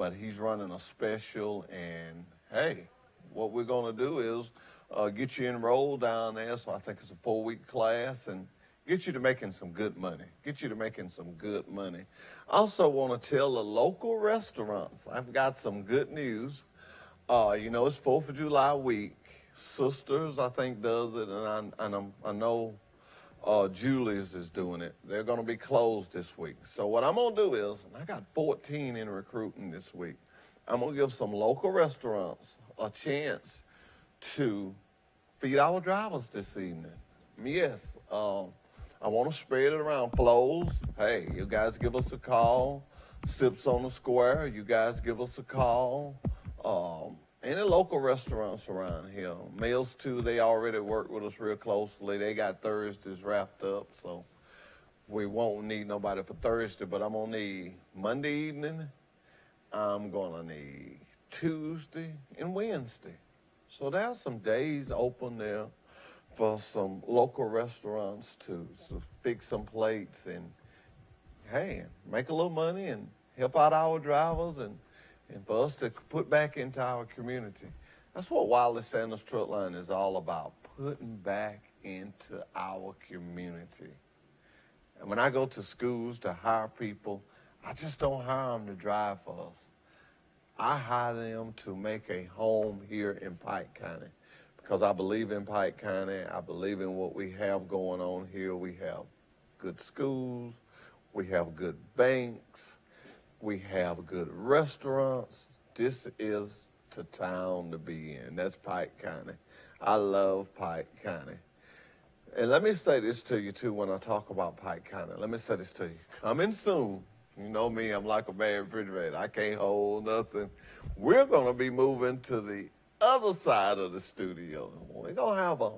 but he's running a special. And hey, what we're going to do is get you enrolled down there. So I think it's a 4-week class, and get you to making some good money. Get you to making some good money. I also want to tell the local restaurants, I've got some good news. You know, it's 4th of July week. Sisters, I think, does it, and I know Julie's is doing it. They're going to be closed this week. So what I'm going to do is, and I got 14 in recruiting this week, I'm going to give some local restaurants a chance to feed our drivers this evening. Yes, I want to spread it around. Flows, hey, you guys give us a call. Sips on the Square, you guys give us a call. Any local restaurants around here. Meals too, they already work with us real closely. They got Thursdays wrapped up, so we won't need nobody for Thursday, but I'm gonna need Monday evening, I'm gonna need Tuesday and Wednesday. So there's some days open there for some local restaurants to fix some plates and, hey, make a little money and help out our drivers and for us to put back into our community. That's what Wiley Sanders Truck Line is all about, putting back into our community. And when I go to schools to hire people, I just don't hire them to drive for us. I hire them to make a home here in Pike County because I believe in Pike County. I believe in what we have going on here. We have good schools. We have good banks. We have good restaurants. This is the town to be in. That's Pike County. I love Pike County. And let me say this to you, too, when I talk about Pike County. Let me say this to you. Coming soon. You know me, I'm like a bad refrigerator. I can't hold nothing. We're going to be moving to the other side of the studio. We're going to have a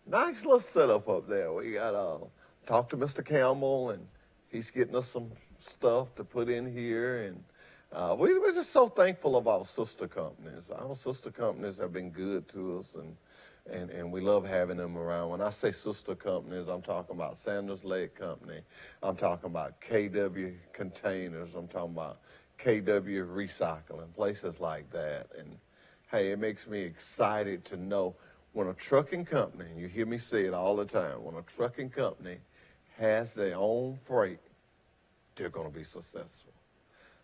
nice little setup up there. We got to talk to Mr. Campbell, and he's getting us some stuff to put in here, and we're just so thankful of our sister companies. Our sister companies have been good to us, and we love having them around. When I say sister companies, I'm talking about Sanders Leg Company. I'm talking about KW Containers. I'm talking about KW Recycling, places like that. And hey, it makes me excited to know when a trucking company, and you hear me say it all the time, when a trucking company has their own freight, they're going to be successful.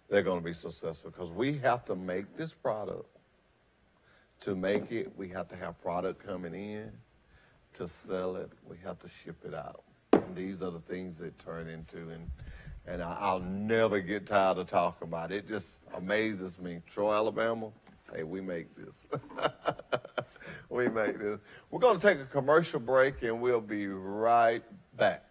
They're going to be successful because we have to make this product. To make it, we have to have product coming in. To sell it, we have to ship it out. And these are the things that turn into, and I'll never get tired of talking about it. It just amazes me. Troy, Alabama, hey, we make this. We make this. We're going to take a commercial break, and we'll be right back.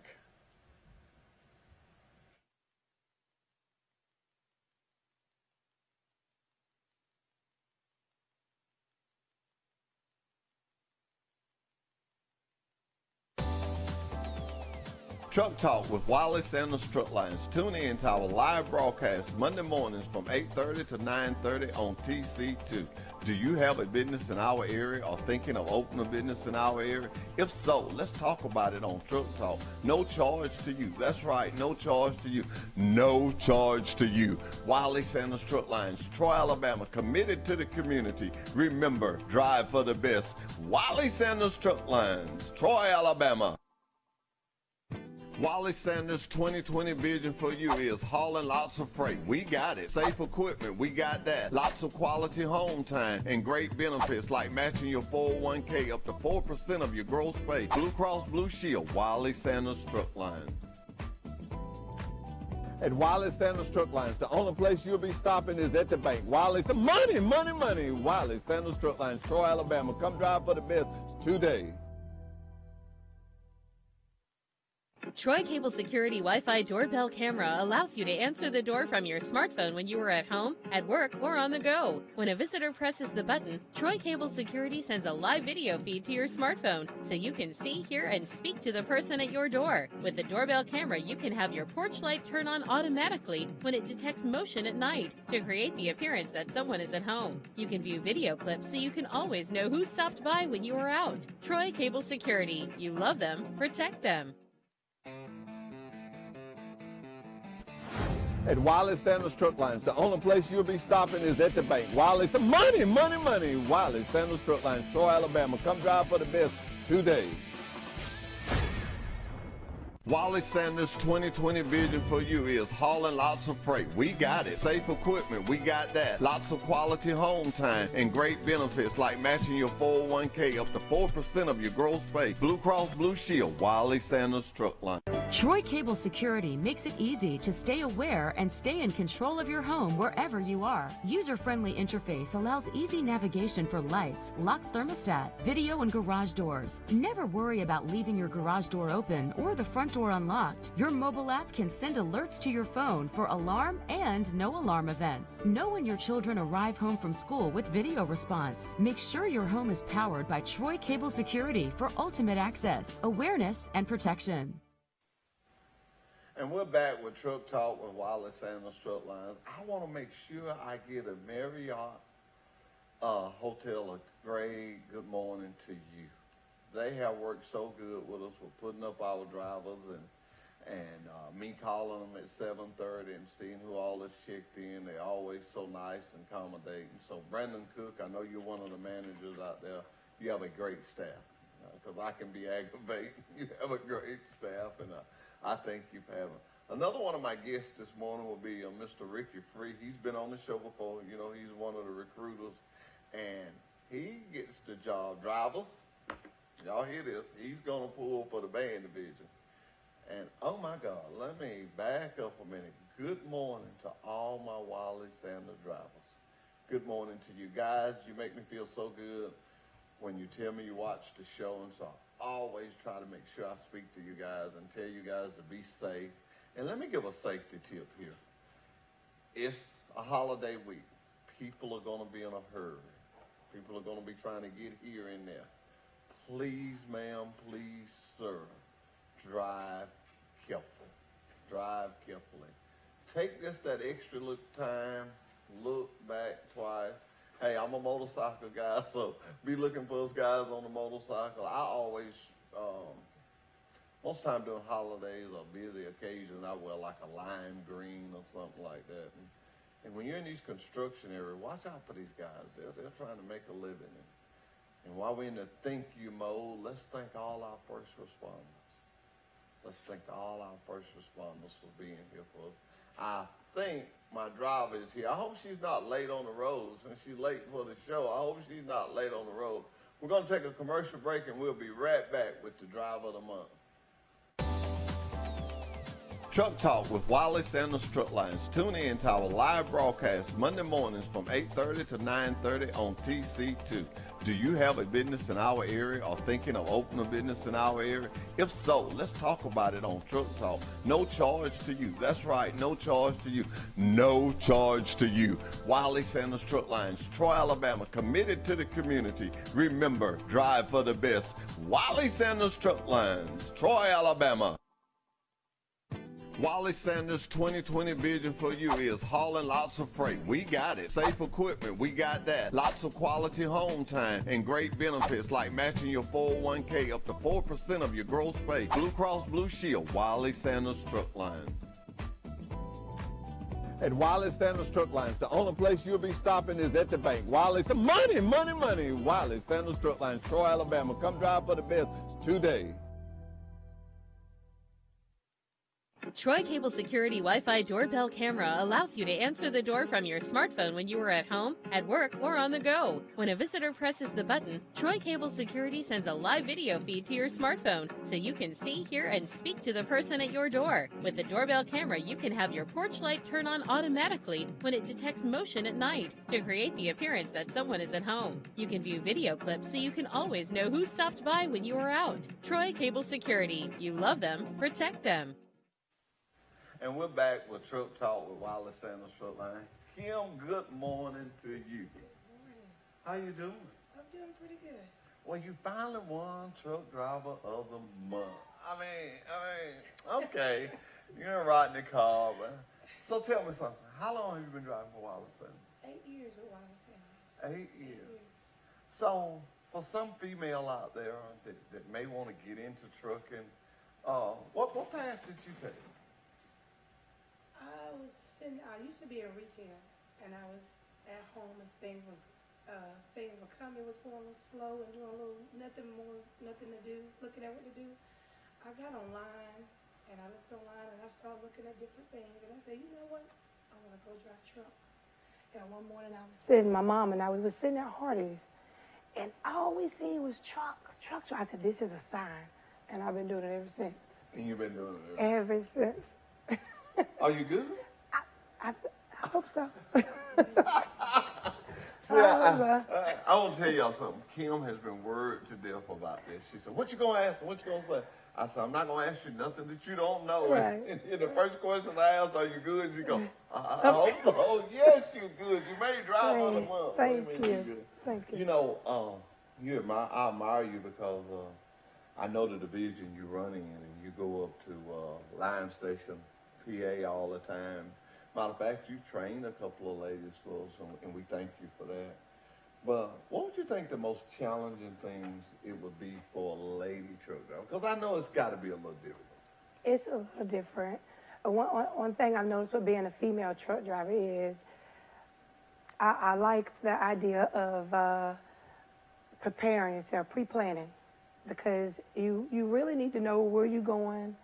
Truck Talk with Wiley Sanders Truck Lines. Tune in to our live broadcast Monday mornings from 8:30 to 9:30 on TC2. Do you have a business in our area or thinking of opening a business in our area? If so, let's talk about it on Truck Talk. No charge to you. That's right, no charge to you. No charge to you. Wiley Sanders Truck Lines, Troy, Alabama, committed to the community. Remember, drive for the best. Wiley Sanders Truck Lines, Troy, Alabama. Wiley Sanders' 2020 vision for you is hauling lots of freight. We got it. Safe equipment, we got that. Lots of quality home time and great benefits like matching your 401k up to 4% of your gross pay. Blue Cross Blue Shield, Wiley Sanders Truck Lines. At Wiley Sanders Truck Lines, the only place you'll be stopping is at the bank. Wiley, money, money, money. Wiley Sanders Truck Lines, Troy, Alabama. Come drive for the best today. Troy Cable Security Wi-Fi doorbell camera allows you to answer the door from your smartphone when you are at home, at work, or on the go. When a visitor presses the button, Troy Cable Security sends a live video feed to your smartphone so you can see, hear, and speak to the person at your door. With the doorbell camera, you can have your porch light turn on automatically when it detects motion at night to create the appearance that someone is at home. You can view video clips so you can always know who stopped by when you are out. Troy Cable Security. You love them, protect them. At Wiley Sanders Truck Lines, the only place you'll be stopping is at the bank. Wiley, some money, money, money. Wiley Sanders Truck Lines, Troy, Alabama. Come drive for the best today. Wiley Sanders' 2020 vision for you is hauling lots of freight. We got it. Safe equipment, we got that. Lots of quality home time and great benefits like matching your 401k up to 4% of your gross pay. Blue Cross Blue Shield, Wiley Sanders Truck Line. Troy Cable Security makes it easy to stay aware and stay in control of your home wherever you are. User-friendly interface allows easy navigation for lights, locks thermostat, video and garage doors. Never worry about leaving your garage door open or the front door unlocked. Your mobile app can send alerts to your phone for alarm and no alarm events. Know when your children arrive home from school with video response. Make sure your home is powered by Troy Cable Security for ultimate access, awareness, and protection. And we're back with Truck Talk with Wiley Sanders Truck Lines. I want to make sure I get a Marriott hotel a great good morning to you. They have worked so good with us for putting up our drivers and me calling them at 7:30 and seeing who all is checked in. They're always so nice and accommodating. So Brandon Cook, I know you're one of the managers out there. You have a great staff because I can be aggravating. You have a great staff, and I thank you for having. Another one of my guests this morning will be Mr. Ricky Free. He's been on the show before. You know, he's one of the recruiters, and he gets the job. Drivers, y'all hear this? He's going to pull for the band division. And, oh, my God, let me back up a minute. Good morning to all my Wiley Sanders drivers. Good morning to you guys. You make me feel so good when you tell me you watch the show, and so I always try to make sure I speak to you guys and tell you guys to be safe. And let me give a safety tip here. It's a holiday week. People are going to be in a hurry. People are going to be trying to get here and there. Please, ma'am, please, sir, drive carefully. Drive carefully. Take that extra little time, look back twice. Hey, I'm a motorcycle guy, so be looking for us guys on the motorcycle. I always, most time during holidays or busy occasions, I wear like a lime green or something like that. And when you're in these construction areas, watch out for these guys. They're trying to make a living. And while we're in the thank you mode, let's thank all our first responders. Let's thank all our first responders for being here for us. I think my driver is here. I hope she's not late on the road. Since she's late for the show, I hope she's not late on the road. We're going to take a commercial break, and we'll be right back with the Driver of the Month. Truck Talk with Wiley Sanders Truck Lines. Tune in to our live broadcast Monday mornings from 8:30 to 9:30 on TC2. Do you have a business in our area or thinking of opening a business in our area? If so, let's talk about it on Truck Talk. No charge to you. That's right, no charge to you. No charge to you. Wiley Sanders Truck Lines, Troy, Alabama, committed to the community. Remember, drive for the best. Wiley Sanders Truck Lines, Troy, Alabama. Wiley Sanders' 2020 vision for you is hauling lots of freight. We got it. Safe equipment, we got that. Lots of quality home time and great benefits like matching your 401k up to 4% of your gross pay. Blue Cross Blue Shield, Wiley Sanders Truck Line. At Wiley Sanders Truck Lines, the only place you'll be stopping is at the bank. Wiley, some money, money, money. Wiley Sanders Truck Lines, Troy, Alabama. Come drive for the best today. Troy Cable Security Wi-Fi doorbell camera allows you to answer the door from your smartphone when you are at home, at work, or on the go. When a visitor presses the button, Troy Cable Security sends a live video feed to your smartphone so you can see, hear, and speak to the person at your door. With the doorbell camera, you can have your porch light turn on automatically when it detects motion at night to create the appearance that someone is at home. You can view video clips so you can always know who stopped by when you are out. Troy Cable Security. You love them, protect them. And we're back with Truck Talk with Wiley Sanders Truck Line. Kim, good morning to you. Good morning. How you doing? I'm doing pretty good. Well, you finally won Truck Driver of the Month. I mean, okay. You're riding the car, but so tell me something. How long have you been driving for Wiley Sanders? 8 years with Wiley Sanders. 8 years. So, for some female out there that may want to get into trucking, what path did you take? I was sitting. I used to be in retail, and I was at home, and things were coming. It was going a little slow and doing a little nothing to do, looking at what to do. I got online, and I looked online, and I started looking at different things, and I said, you know what? I want to go drive trucks. And one morning I was sitting, my mom and I, we was sitting at Hardee's, and all we seen was trucks. I said, this is a sign, and I've been doing it ever since. And you've been doing it Ever since. Are you good? I hope so. See, I want to tell y'all something. Kim has been worried to death about this. She said, what you going to ask? What you going to say? I said, I'm not going to ask you nothing that you don't know. Right. And the first question I asked, are you good? She goes, I hope so. Yes, you're good. You may drive on the month. Thank you. Thank you. You know, I admire you because I know the division you're running in, and you go up to Line Station, PA all the time. Matter of fact, you trained a couple of ladies for us, and we thank you for that. But what would you think the most challenging things it would be for a lady truck driver? Because I know it's got to be a little different. It's a little different. One thing I've noticed with being a female truck driver is I like the idea of preparing yourself, pre-planning, because you really need to know where you're going,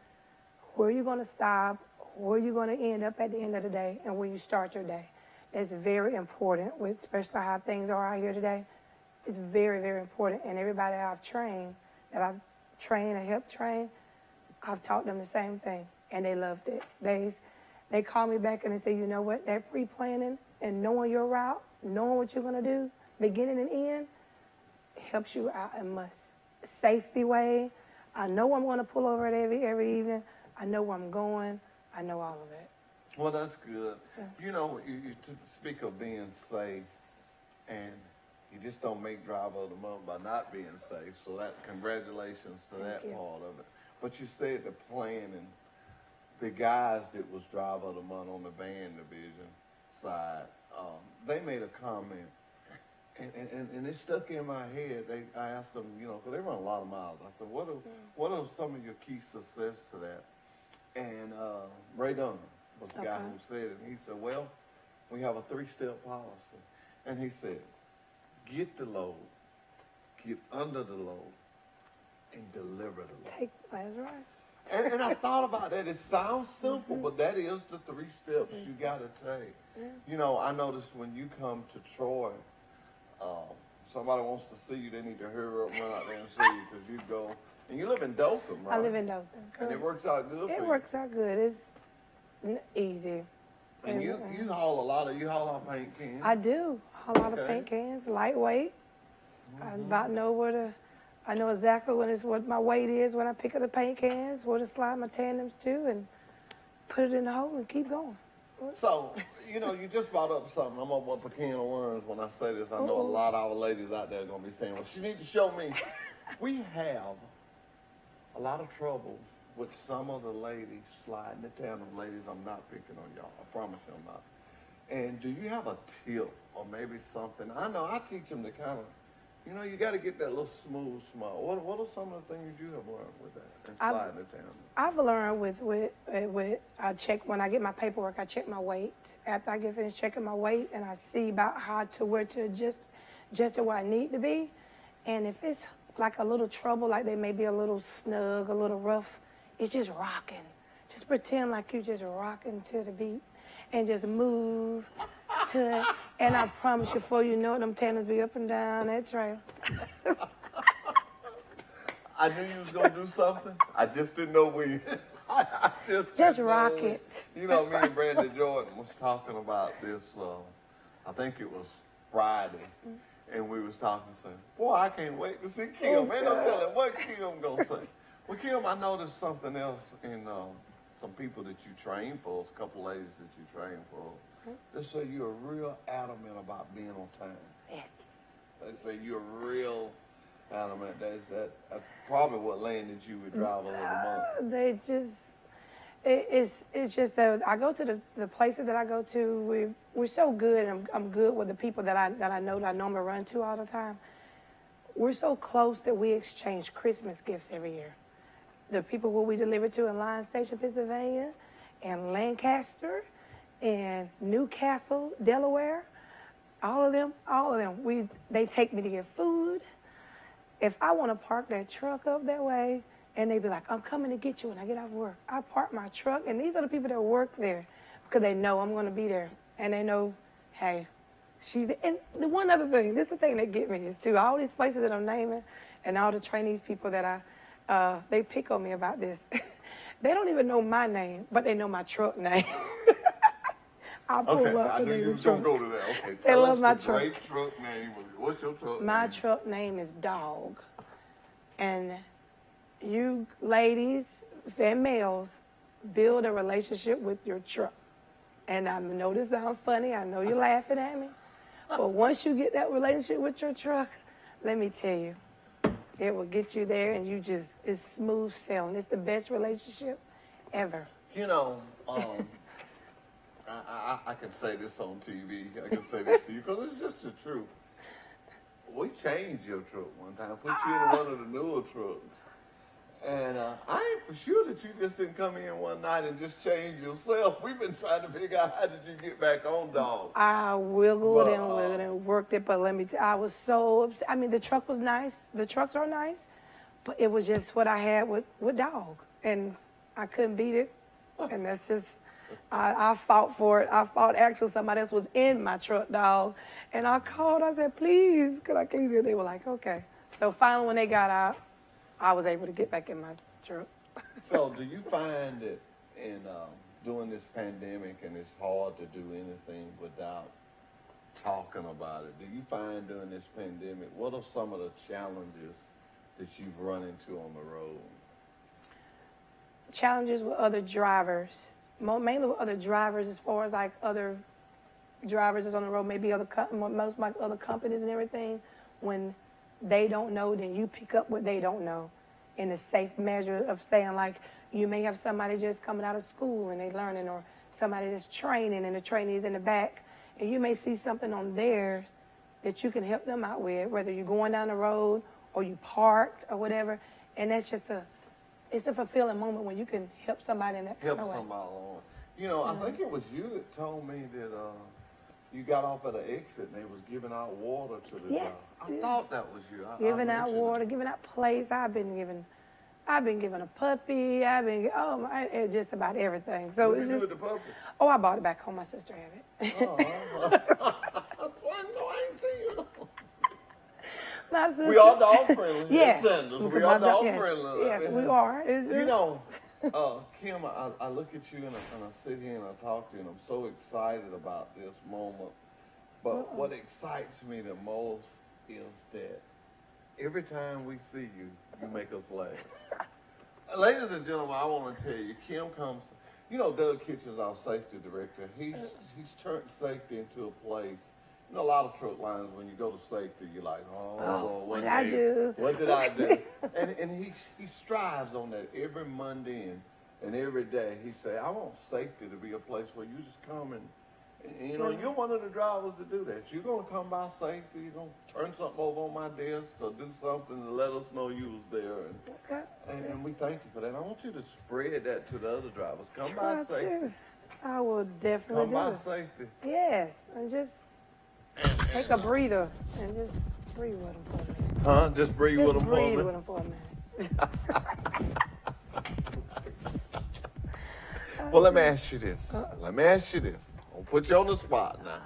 where you're going to stop, where you're going to end up at the end of the day, and when you start your day. It's very important, especially how things are out here today. It's very, very important. And everybody I've trained and helped train, I've taught them the same thing, and they loved it. They call me back and they say, you know what, that pre-planning and knowing your route, knowing what you're going to do, beginning and end, helps you out in much safety way. I know I'm going to pull over it every evening. I know where I'm going. I know all of it. Well, that's good. So, You know, you speak of being safe, and you just don't make driver of the month by not being safe. So that congratulations to Thank that you. part of it. But you said the planning, the guys that was driver of the month on the van division side, they made a comment, and it stuck in my head. I asked them, you know, because they run a lot of miles. I said, what are some of your key success to that? And Ray Dunn was the guy who said it. And he said, well, we have a 3-step policy. And he said, get the load, get under the load, and deliver the load. That's right. And I thought about that. It sounds simple, but that is the 3 steps you got to take. Yeah. You know, I noticed when you come to Troy, somebody wants to see you, they need to hurry up and run out there and see you because you go. And you live in Dothan, right? I live in Dothan. And it works out good for you. It works out good. It's easy. And you haul out paint cans. I do. A lot of Okay. paint cans, lightweight. I about know I know exactly what my weight is when I pick up the paint cans, where to slide my tandems to, and put it in the hole and keep going. So, you know, you just brought up something. I'm going to up a can of worms when I say this. I know a lot of our ladies out there are going to be saying, well, she need to show me. We have a lot of trouble with some of the ladies sliding the tandem. Ladies, I'm not picking on y'all. I promise you I'm not. And do you have a tip or maybe something? I know I teach them to kind of, you know, you got to get that little smooth smile. What are some of the things you have learned with that and sliding the tandem? I've learned with I check when I get my paperwork. I check my weight. After I get finished checking my weight, and I see about where to adjust to where I need to be. And if it's like a little trouble, like they may be a little snug, a little rough, it's just rocking. Just pretend like you're just rocking to the beat and just move to it. And I promise you, before you know it, them tandems be up and down that trail. I knew you was going to do something. I just didn't know where you... I just Just didn't rock know. it. You know, me and Brandon Jordan was talking about this, I think it was Friday, and we was talking, saying, boy, I can't wait to see Kim. Ain't no telling what Kim going to say. Well, Kim, I noticed something else in some people that you train for, a couple ladies that you train for. They say you're real adamant about being on time. Yes. They say you're real adamant. That's probably what landed you with Driver of the Month. They just, it's just that I go to the places that I go to. We're so good, and I'm good with the people that I know that I normally run to all the time. We're so close that we exchange Christmas gifts every year. The people who we deliver to in Line Station, Pennsylvania, and Lancaster, in Newcastle, Delaware. All of them. They take me to get food. If I want to park that truck up that way, and they be like, I'm coming to get you when I get off work, I park my truck, and these are the people that work there because they know I'm going to be there, and they know, hey, and the one other thing, this is the thing that get me is too, all these places that I'm naming and all the trainees people that they pick on me about this. They don't even know my name, but they know my truck name. I pull Okay, up I and knew they you was truck. going to go to that. Okay, They tell love us my the truck. great truck name. What's your truck name? My truck name is Dog. And you ladies and males build a relationship with your truck. And I know this sounds funny. I know you're laughing at me. But once you get that relationship with your truck, let me tell you, it will get you there and it's smooth sailing. It's the best relationship ever. You know, I can say this on TV. I can say this to you because it's just the truth. We changed your truck one time, put you in one of the newer trucks. And I ain't for sure that you just didn't come in one night and just change yourself. We've been trying to figure out how did you get back on, Dog. I wiggled and worked it, but let me tell you, I was so upset. I mean, the truck was nice. The trucks are nice, but it was just what I had with Dog. And I couldn't beat it. And that's just, I fought for it. I fought actually somebody else was in my truck, Dog. And I called, I said, please, could I please? And they were like, okay. So finally when they got out, I was able to get back in my truck. So do you find that in during this pandemic, and it's hard to do anything without talking about it, do you find during this pandemic, what are some of the challenges that you've run into on the road? Challenges with other drivers, mainly with other drivers as far as like other drivers that's on the road, maybe most like other companies and everything. When they don't know, then you pick up what they don't know in a safe measure of saying, like, you may have somebody just coming out of school and they learning, or somebody that's training and the trainee's in the back, and you may see something on there that you can help them out with, whether you're going down the road or you parked or whatever, and that's just it's a fulfilling moment when you can help somebody in that kind of way. Help somebody along. You know, I think it was you that told me that you got off at the exit and they was giving out water to the Yes. I thought that was you. Giving out water, giving out plates. I've been given a puppy. Just about everything. So What it's did you just, do with the puppy? oh, I bought it back home. My sister had it. Oh, I ain't seen you. My sister. We are dog friendly. Yes. We are dog friendly. Yes, we are. You know, Kim, I look at you and I sit here and I talk to you, and I'm so excited about this moment. But what excites me the most is that every time we see you, you make us laugh. Ladies and gentlemen, I want to tell you, Kim comes. You know, Doug Kitchens, our safety director. He's turned safety into a place. You know, a lot of truck lines, when you go to safety, you're like, Lord, what did I do? What did I do? and he strives on that every Monday and every day. He say, I want safety to be a place where you just come and you know, you're one of the drivers to do that. You're going to come by safety. You're going to turn something over on my desk or do something to let us know you was there. And we thank you for that. I want you to spread that to the other drivers. Come by safety. I will definitely Come by safety. Yes, and just take a breather and just breathe with them for a minute. Huh? Just breathe with them for a breathe minute? with them for a minute. Well, let me ask you this. I'm going to put you on the spot now.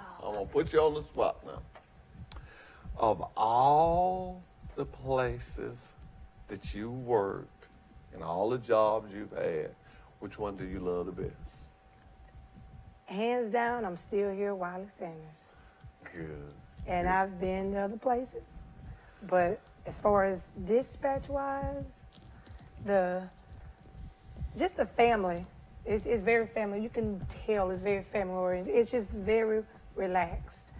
Of all the places that you worked and all the jobs you've had, which one do you love the best? Hands down, I'm still here, Wiley Sanders. Good. And I've been to other places. But as far as dispatch-wise, just the family, it's very family. You can tell it's very family-oriented. It's just very relaxed.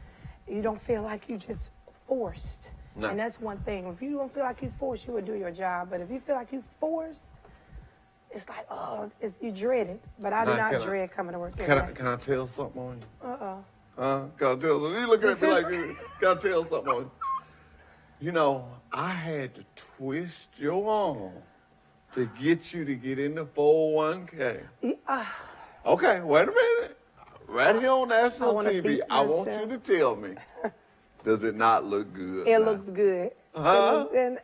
You don't feel like you just forced. No. And that's one thing. If you don't feel like you're forced, you would do your job. But if you feel like you're forced, it's like, you dread it. But I do not dread coming to work every day. Can I tell something on you? Uh-oh. Can I tell something? You looking at me like this. Can I tell something on you? You know, I had to twist your arm to get you to get in the 401k. Okay, wait a minute. right here on national wanna TV, beat I want myself. you to tell me, does it not look good? It now? looks good. Huh? And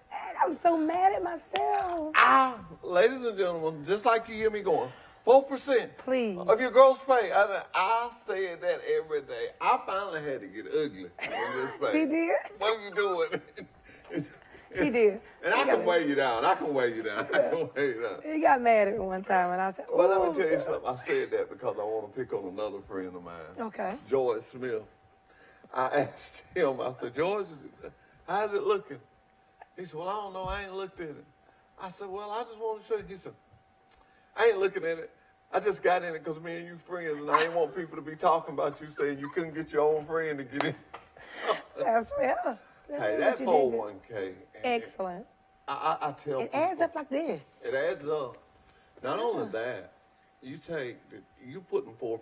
I'm so mad at myself. Ladies and gentlemen, just like you hear me going, 4% Please. of your gross pay. I say that every day. I finally had to get ugly. He did? What are you doing? He did. And I can weigh you down. I can weigh you down. I can weigh you down. He got mad at me one time, and I said, Well, let "Ooh." me tell you something. I said that because I want to pick on another friend of mine. Okay. George Smith. I asked him, I said, George, how's it looking? He said, well, I don't know. I ain't looked at it. I said, well, I just want to show you. He said, I ain't looking at it. I just got in it because me and you friends, and I ain't want people to be talking about you saying you couldn't get your own friend to get in. That's fair. Hey, that 401k. Excellent. I tell It people. adds up like this. It adds up. Not only that, you putting 4%,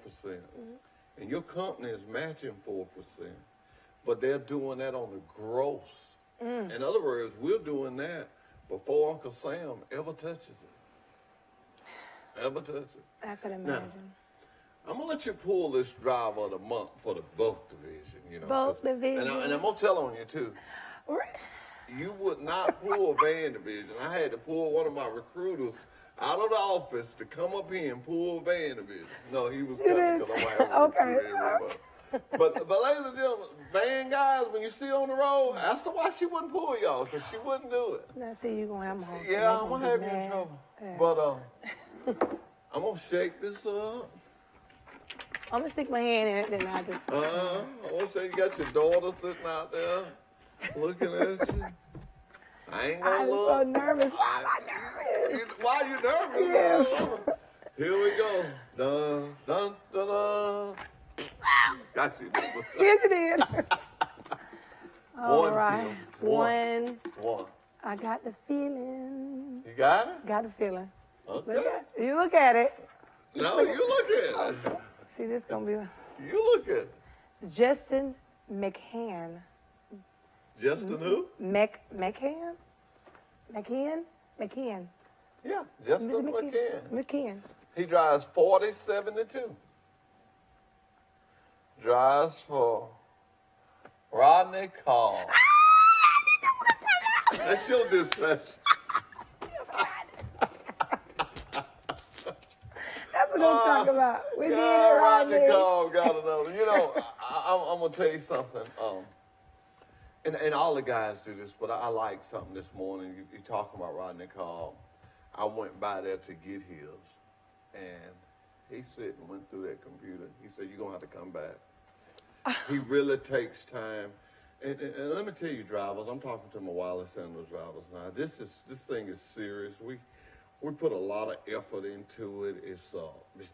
and your company is matching 4%, but they're doing that on the gross. In other words, we're doing that before Uncle Sam ever touches it. Ever touches it. I could imagine. Now, I'm gonna let you pull this driver of the month for the bulk division. You know, Bulk division. and I'm gonna tell on you too. You would not pull van division. I had to pull one of my recruiters out of the office to come up here and pull van division. No, he was coming because I'm having to Okay. recruit everybody. But ladies and gentlemen, van guys, when you see on the road, ask her why she wouldn't pull y'all, because she wouldn't do it. Now, see, you're going to have my home. Yeah, I'm gonna have you in trouble. Yeah. But I'm gonna shake this up. I'm going to stick my hand in it, then I just... I want to say you got your daughter sitting out there looking at you. I ain't gonna I'm look. so nervous. Why am I nervous? Why are you nervous? Yes. Here we go. Dun, dun, dun, dun. Got you. Yes, it is. All One, right. Kim. One. One. I got the feeling. You got it? Got the feeling. Okay. You look at it. No, you look at it. See, this going to You look at it. be Justin McCann. Justin who? McCann? McCann. Yeah, Justin Mr. McCann. McCann. He drives 4072. Drives for Rodney Call. That's your dispatch. That's what I'm talking about. We did it, Rodney Rodney. Call got another. You know, I'm gonna tell you something. And all the guys do this, but I like something this morning. You talking about Rodney Call. I went by there to get his, and he said and went through that computer. He said, you're gonna have to come back. He really takes time. And let me tell you, drivers, I'm talking to my Wiley Sanders drivers now. This thing is serious. We put a lot of effort into it. It's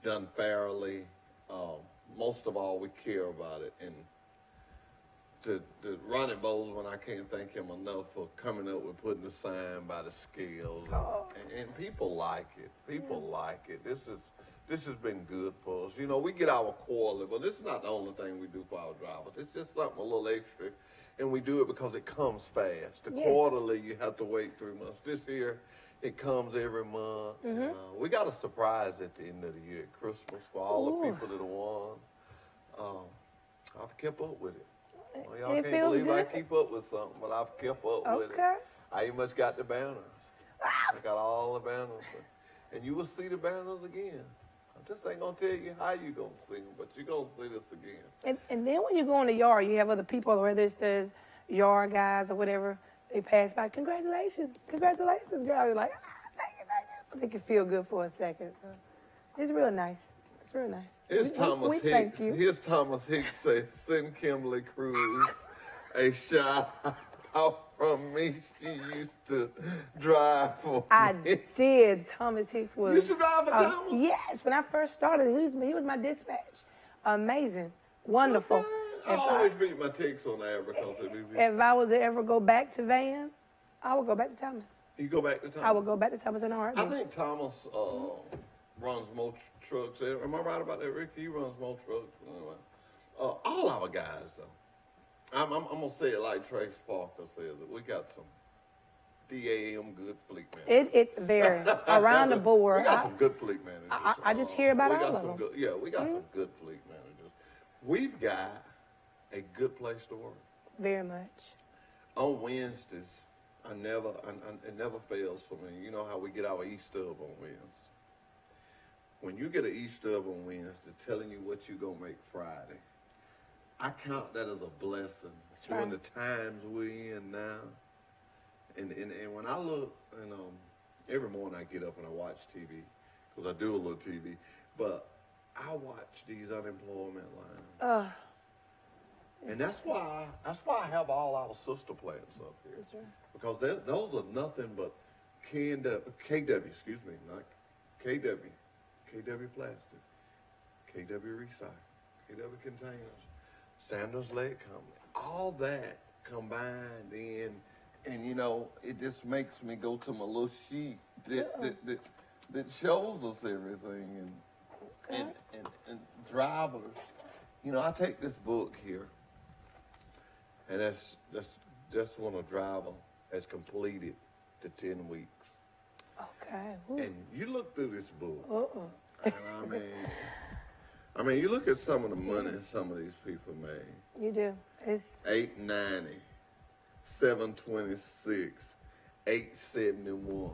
done fairly. Most of all, we care about it. And the Ronnie Bowles, I can't thank him enough for coming up with putting the sign by the scales. And people like it. People like it. This has been good for us. You know, we get our quarterly, but this is not the only thing we do for our drivers. It's just something a little extra, and we do it because it comes fast. The quarterly, you have to wait 3 months. This year, it comes every month. And, we got a surprise at the end of the year at Christmas for all the people that won. I've kept up with it. Well, y'all It can't feels believe I good. keep up with something, but I've kept up with it. Okay. I even much got the banners. I got all the banners. And you will see the banners again. I just ain't gonna tell you how you gonna see them, but you're gonna see this again. And then when you go in the yard, you have other people, whether it's the yard guys or whatever, they pass by, congratulations, girl. You're like, thank you. Make you feel good for a second. So it's real nice. It's real nice. Here's Thomas we Hicks. thank you. Here's Thomas Hicks say, send Kimberly Cruz a shout out from me. She used to drive for I me. did. Thomas Hicks was. You used to drive for Thomas? Yes, when I first started, he was my dispatch. Amazing, wonderful. I always beat my ticks on there because it do. If I was to ever go back to Van, I would go back to Thomas. You go back to Thomas? I would go back to Thomas in a heartbeat. I think Thomas runs more trucks there. Am I right about that, Ricky? He runs more trucks. All our guys, though. I'm going to say it like Trace Parker says it. We got some DAM good fleet managers. It varies around the board. We got some good fleet managers. I just hear about we all got of some them. good, yeah, we got some good fleet managers. we've got a good place to work. Very much. On Wednesdays, it never fails for me. You know how we get our E-stub on Wednesday. When you get an E-stub on Wednesday telling you what you're going to make Friday, I count that as a blessing. During the times we're in now. And when I look, and every morning I get up and I watch TV, because I do a little TV, but I watch these unemployment lines. And that's why I have all our sister plants up here. That's right. Because those are nothing but KW, excuse me, not KW Plastic, KW Recycle, KW Containers, Sanders Leg Company, all that combined in, and you know, it just makes me go to my little sheet that shows us everything, and drivers. You know, I take this book here, and that's when a driver has completed the 10 weeks. Okay. Ooh. And you look through this book, and I mean, you look at some of the money some of these people made. You do. It's $890, $726, $871.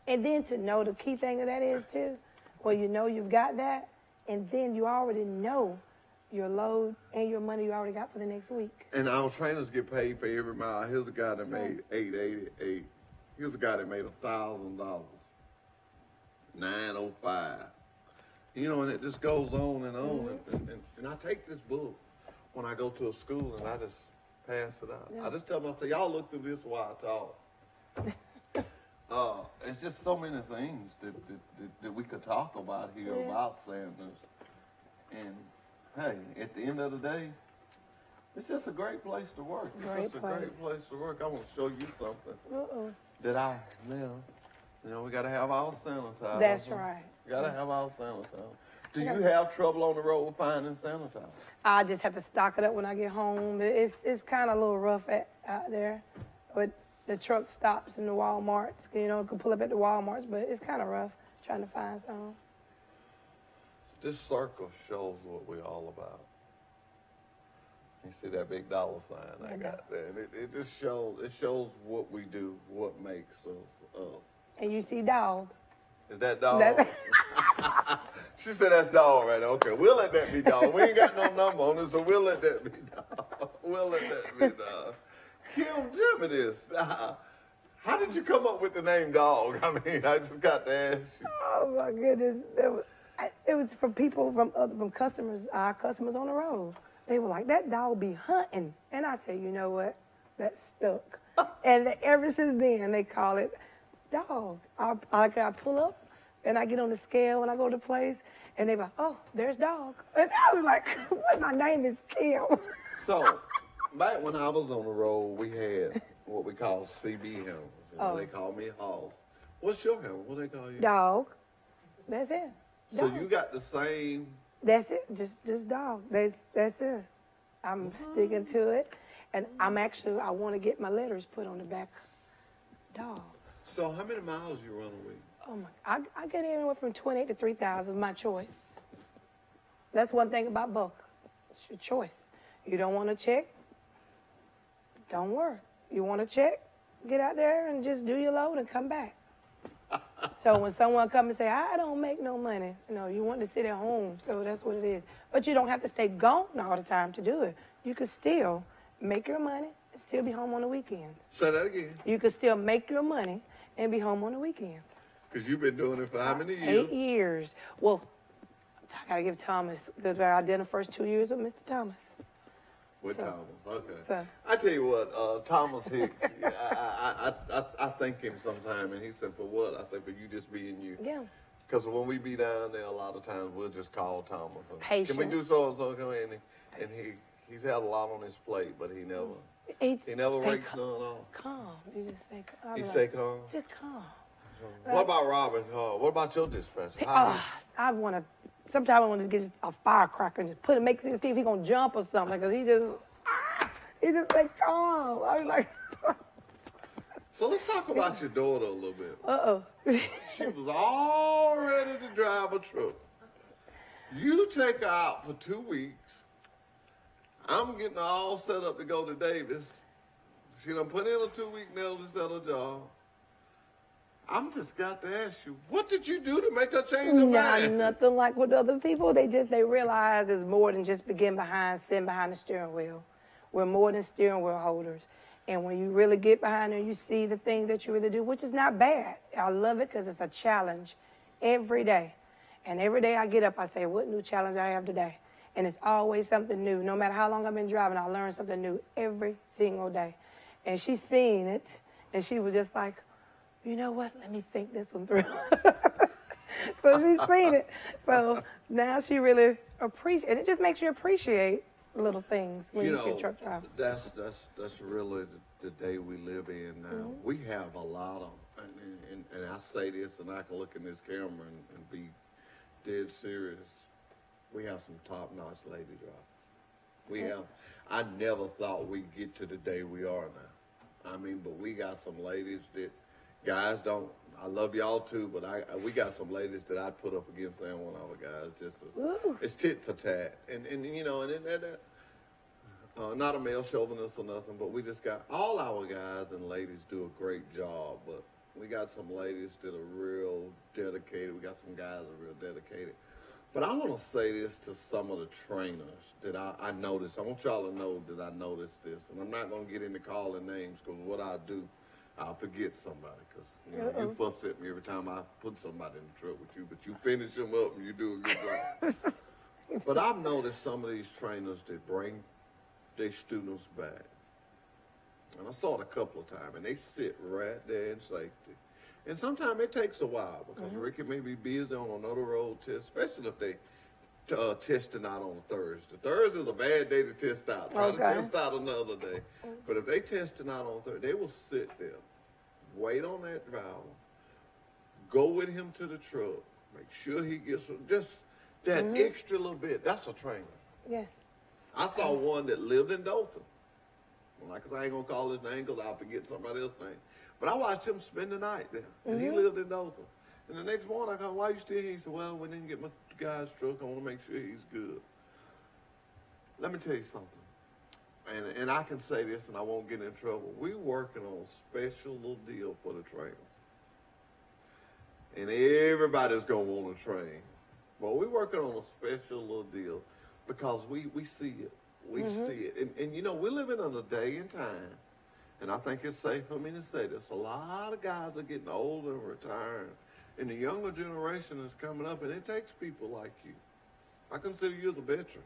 And then to know the key thing of that is too, well, you know you've got that, and then you already know your load and your money you already got for the next week. And our trainers get paid for every mile. Here's a guy that made $888. Here's a guy that made $1,000, $905. You know, and it just goes on and on. And I take this book when I go to a school and I just pass it out. I just tell them, I say, y'all look through this while I talk. It's just so many things that we could talk about here about Sanders. And hey, at the end of the day, it's just a great place to work. It's just a great place to work. I want to show you something that I live. You know, we got to have our sanitizer. That's right. We got to have our sanitizer. Do you have trouble on the road finding sanitizer? I just have to stock it up when I get home. It's kind of a little rough out there. But the truck stops in the Walmarts. You know, it can pull up at the Walmarts, but it's kind of rough trying to find some. This circle shows what we're all about. You see that big dollar sign I got there? And it just shows what we do, what makes us us. And you see dog. Is that dog? She said that's dog right there. Okay, we'll let that be dog. We ain't got no number on it, so we'll let that be dog. We'll let that be dog. Kim, tell me this. How did you come up with the name dog? I mean, I just got to ask you. Oh my goodness. It was from people, from customers, our customers on the road. They were like, that dog be hunting. And I said, you know what? That stuck. And ever since then, they call it dog. I pull up and I get on the scale when I go to the place, and they like, oh, there's dog. And I was like, my name is Kim. So, back when I was on the road, we had what we call CB helmets. You know, they call me Hoss. What's your helmet? What they call you? Dog. That's it. Dog. So you got the same. That's it. Just dog. That's it. I'm sticking to it, and I want to get my letters put on the back. Dog. So how many miles you run a week? Oh my! I get anywhere from 28 to 3,000. My choice. That's one thing about bulk. It's your choice. You don't want to check? Don't worry. You want to check? Get out there and just do your load and come back. So when someone comes and say, I don't make no money, you want to sit at home, so that's what it is. But you don't have to stay gone all the time to do it. You could still make your money and still be home on the weekends. Say that again. You could still make your money and be home on the weekend. Because you've been doing it for how many years? 8 years. Well, I got to give Thomas, because I did the first 2 years with Mr. Thomas. With Thomas, okay. So. I tell you what, Thomas Hicks, I thank him sometime, and he said, for what? I said, for you just being you. Yeah. Because when we be down there, a lot of times we'll just call Thomas. Patient. Can we do so-and-so? Come in, and he's had a lot on his plate, but he never breaks none off. Calm. You just say calm. He stay calm? Just calm. What about Robin? What about your dispatcher? Sometimes I want to get a firecracker and just put it, see if he's going to jump or something, because he just stay calm. I was like. So let's talk about your daughter a little bit. Uh-oh. She was all ready to drive a truck. You take her out for 2 weeks, I'm getting all set up to go to Davis. She done put in a 2-week notice at her job. I'm just got to ask you, what did you do to make her change her mind? Nothing like with other people. They realize it's more than just sitting behind the steering wheel. We're more than steering wheel holders. And when you really get behind it, you see the things that you really do, which is not bad. I love it because it's a challenge every day. And every day I get up, I say, what new challenge I have today? And it's always something new. No matter how long I've been driving, I learn something new every single day. And she's seen it, and she was just like, you know what? Let me think this one through. So she's seen it. So now she really appreciates it. It just makes you appreciate little things when you see a truck driver. That's really the day we live in now. We have a lot of, and I say this, and I can look in this camera and be dead serious. We have some top-notch lady drivers. We have. I never thought we'd get to the day we are now. I mean, but we got some ladies that guys don't. I love y'all too, but we got some ladies that I'd put up against them one of our guys. Just as, it's tit for tat, and you know, not a male chauvinist or nothing, but we just got all our guys and ladies do a great job, but we got some ladies that are real dedicated. We got some guys that are real dedicated. But I want to say this to some of the trainers that I noticed. I want y'all to know that I noticed this, and I'm not going to get into calling names because what I do, I'll forget somebody because you fuss at me every time I put somebody in the truck with you, but you finish them up and you do a good job. But I've noticed some of these trainers that bring their students back, and I saw it a couple of times, and they sit right there in safety. And sometimes it takes a while because Ricky may be busy on another road test, especially if they testing out on a Thursday. Thursday is a bad day to test out. Try to test out another day. But if they testing out on Thursday, they will sit there, wait on that driver, go with him to the truck, make sure he gets just that extra little bit. That's a trainer. Yes. I saw one that lived in Dothan. Like, I ain't going to call his name because I'll forget somebody else's name. But I watched him spend the night there, and he lived in Dothan. And the next morning, I called, why you still here? He said, well, we didn't get my guy's truck. I want to make sure he's good. Let me tell you something, and I can say this, and I won't get in trouble. We're working on a special little deal for the trainers. And everybody's going to want to train. But we're working on a special little deal because we see it. We see it. And, you know, we're living in a day and time, and I think it's safe for me to say this. A lot of guys are getting older and retiring, and the younger generation is coming up, and it takes people like you. I consider you as a veteran.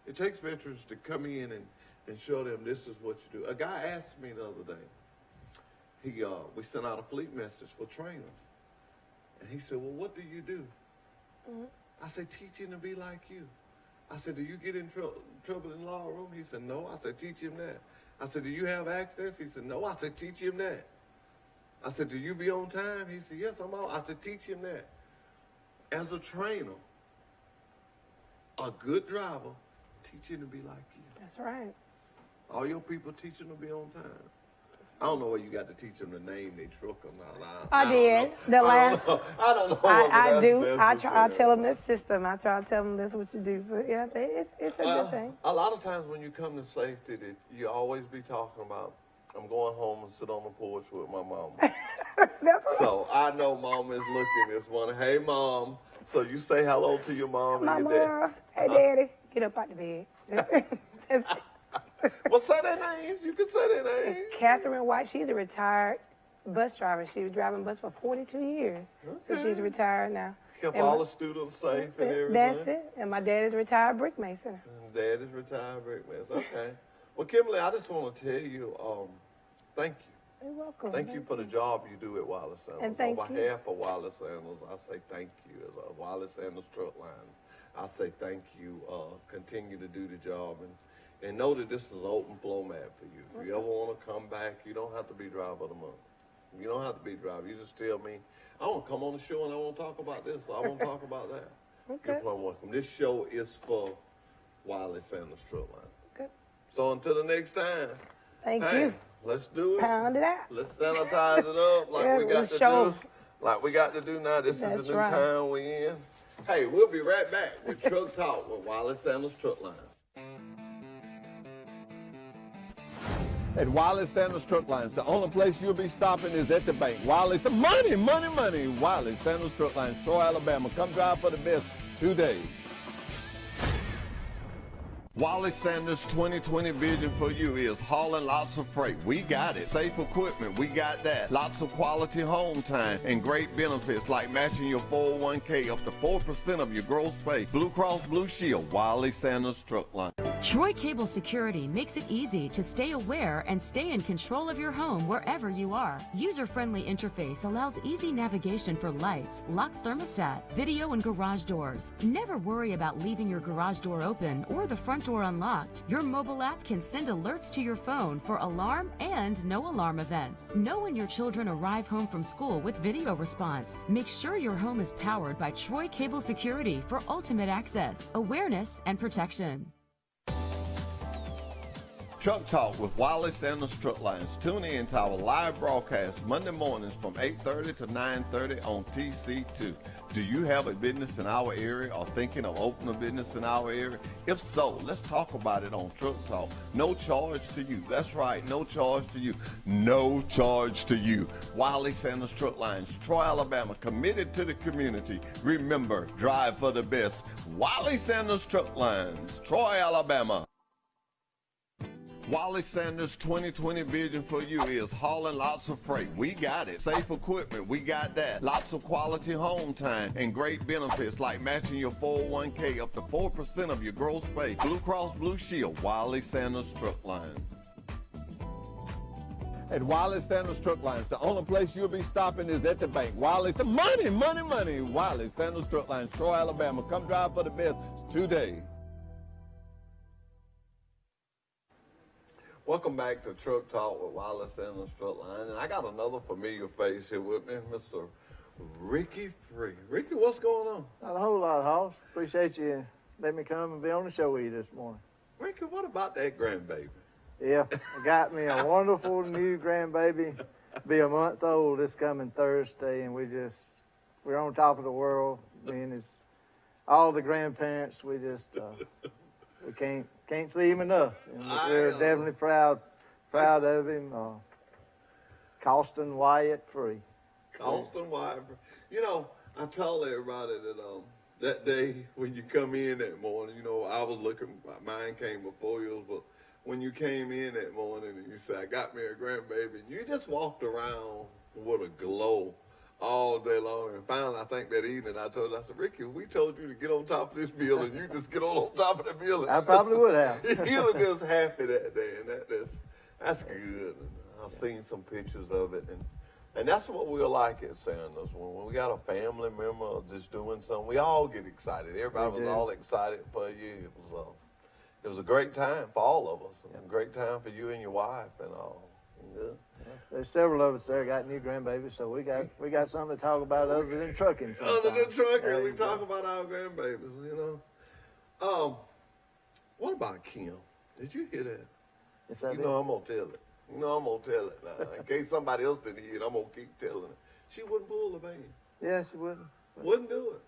It takes veterans to come in and show them this is what you do. A guy asked me the other day, we sent out a fleet message for trainers, and he said, well, what do you do? I said, teach him to be like you. I said, do you get in trouble in the law room? He said, no. I said, teach him that. I said, do you have accidents? He said, no. I said, teach him that. I said, do you be on time? He said, yes, I'm on. I said, teach him that. As a trainer, a good driver, teach him to be like you. That's right. All your people teach them to be on time. I don't know where you got to teach them to name their truck or not. I did. The last. I don't know. I do. I tell them this system. I try to tell them this is what you do. But yeah, it's a good thing. A lot of times when you come to safety, you always be talking about, I'm going home and sit on the porch with my mama. That's what So I know mom is looking this morning. Hey, mom. So you say hello to your mom and your dad. Hey, daddy. Get up out the bed. Well, say their names. You can say their names. Catherine White, she's a retired bus driver. She was driving bus for 42 years. So she's retired now. Kept all the students safe and everything. That's it. And my dad is a retired brick mason. Dad is retired brick mason. Okay. Well, Kimberly, I just want to tell you, thank you. You're welcome. Thank you for the job you do at Wiley Sandals. And thank On behalf of Wiley Sandals, I say thank you. As Wiley Sandals Truck Lines, I say thank you. Continue to do the job and know that this is an open flow mat for you. If you ever want to come back, you don't have to be driver of the month. You don't have to be driver. You just tell me, I want to come on the show and I want to talk about this. Or I want to talk about that. Okay. You're welcome. This show is for Wiley Sandals Truck Lines. Okay. So until the next time. Thank you. Let's do it. Pound it out. Let's sanitize it up like we got to do. Like we got to do now. This is the new time we in. Hey, we'll be right back with Truck Talk with Wiley Sandals Truck Lines. At Wiley Sanders Truck Lines, the only place you'll be stopping is at the bank. Wiley, some money, money, money. Wiley Sanders Truck Lines, Troy, Alabama. Come drive for the best today. Wiley Sanders' 2020 vision for you is hauling lots of freight. We got it. Safe equipment, we got that. Lots of quality home time and great benefits like matching your 401k up to 4% of your gross pay. Blue Cross Blue Shield, Wiley Sanders Truck Line. Troy Cable Security makes it easy to stay aware and stay in control of your home wherever you are. User-friendly interface allows easy navigation for lights, locks thermostat, video and garage doors. Never worry about leaving your garage door open or the front door unlocked. Your mobile app can send alerts to your phone for alarm and no alarm events. Know when your children arrive home from school with video response. Make sure your home is powered by Troy Cable Security for ultimate access, awareness, and protection. Truck Talk with Wiley Sanders Truck Lines. Tune in to our live broadcast Monday mornings from 8:30 to 9:30 on TC2. Do you have a business in our area or thinking of opening a business in our area? If so, let's talk about it on Truck Talk. No charge to you. That's right, no charge to you. No charge to you. Wiley Sanders Truck Lines, Troy, Alabama, committed to the community. Remember, drive for the best. Wiley Sanders Truck Lines, Troy, Alabama. Wiley Sanders' 2020 vision for you is hauling lots of freight. We got it. Safe equipment, we got that. Lots of quality home time and great benefits like matching your 401k up to 4% of your gross pay. Blue Cross Blue Shield, Wiley Sanders Truck Lines. At Wiley Sanders Truck Lines, the only place you'll be stopping is at the bank. Wiley, some money, money, money. Wiley Sanders Truck Lines, Troy, Alabama. Come drive for the best today. Welcome back to Truck Talk with Wiley Sanders Truck Line. And I got another familiar face here with me, Mr. Ricky Free. Ricky, what's going on? Not a whole lot, Hoss. Appreciate you letting me come and be on the show with you this morning. Ricky, what about that grandbaby? Yeah, I got me a wonderful new grandbaby. Be a month old this coming Thursday, and we're on top of the world. Me and all the grandparents, we can't see him enough. And we're definitely proud of him. Costin Wyatt Free. Costin Wyatt Free. You know, I told everybody that that day when you come in that morning, you know, I was looking, mine came before yours, but when you came in that morning and you said, I got me a grandbaby, and you just walked around with a glow all day long. And finally, I think that evening, I said, Ricky, we told you to get on top of this building. You just get on top of the building. I probably would have. You were just happy that day, and that's good. And I've seen some pictures of it, and that's what we're like at Sanders. When we got a family member just doing something, we all get excited. Everybody was all excited for you. It was a great time for all of us. A great time for you and your wife and all. Yeah. There's several of us there got new grandbabies, so we got something to talk about other than trucking. Other than trucking, we talk about our grandbabies, you know. What about Kim? Did you hear that? Yes, I did. You know I'm gonna tell it. You know I'm gonna tell it now. In case somebody else didn't hear it, I'm gonna keep telling it. She wouldn't pull the band. Yeah, she wouldn't. Wouldn't do it.